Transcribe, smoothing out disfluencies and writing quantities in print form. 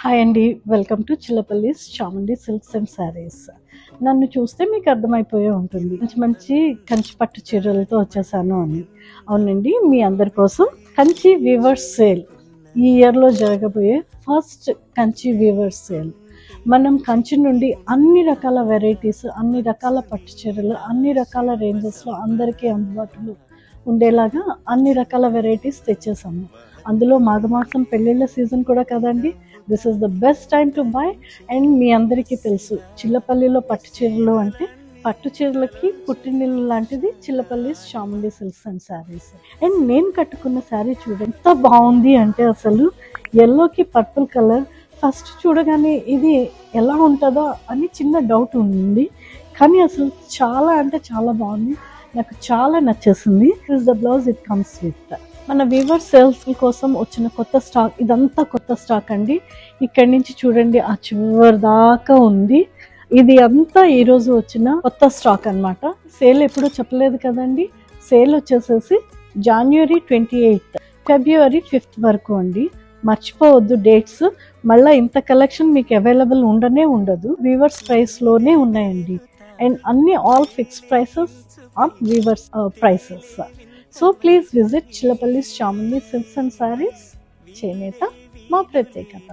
Hi అండి, welcome to Chillapalli's Chamundi silks and sarees. నన్ను చూస్తే మీకు అర్థమైపోయే ఉంటుంది మంచి మంచి కంచి పట్టు చీరలతో వచ్చేసాను అని. అవునండి, మీ అందరి కోసం కంచి వీవర్స్ సేల్, ఈ ఇయర్లో జరగబోయే ఫస్ట్ కంచి వీవర్స్ సేల్. మనం కంచి నుండి అన్ని రకాల వెరైటీస్, అన్ని రకాల పట్టు చీరలు, అన్ని రకాల రేంజెస్లో అందరికీ అందుబాటులో ఉండేలాగా అన్ని రకాల వెరైటీస్ తెచ్చేసాము. అందులో మాఘమాసం పెళ్ళిళ్ళ సీజన్ కూడా కదండి, this is the best time to buy. And మీ అందరికీ తెలుసు, చిల్లపల్లిలో పట్టు చీరలు అంటే పట్టు చీరలకి పుట్టినిల్లు లాంటిది Chillapalli Chamundi silks and saris. And నేను కట్టుకున్న శారీ చూడండి ఎంత బాగుంది అంటే, అసలు ఎల్లోకి పర్పుల్ కలర్. ఫస్ట్ చూడగానే ఇది ఎలా ఉంటుందో అని చిన్న డౌట్ ఉంది, కానీ అసలు చాలా అంటే చాలా బాగుంది, నాకు చాలా నచ్చేసింది. Is the blouse it comes with. మన వీవర్ సేల్స్ కోసం వచ్చిన కొత్త స్టాక్, ఇదంతా కొత్త స్టాక్ అండి. ఇక్కడి నుంచి చూడండి, ఆ చివరి దాకా ఉంది. ఇది అంతా ఈరోజు వచ్చిన కొత్త స్టాక్ అన్నమాట. సేల్ ఎప్పుడు చెప్పలేదు కదండి. సేల్ వచ్చేసేసి January 28th, February 5th వరకు అండి. మర్చిపోవద్దు డేట్స్. మళ్ళీ ఇంత కలెక్షన్ మీకు అవైలబుల్ ఉండదు, వీవర్స్ ప్రైస్ లోనే ఉన్నాయండి. అండ్ అన్ని all fixed prices on weavers prices. So please visit Chillapalli Chamundi silks and saris, చేనేత మా ప్రత్యేకత.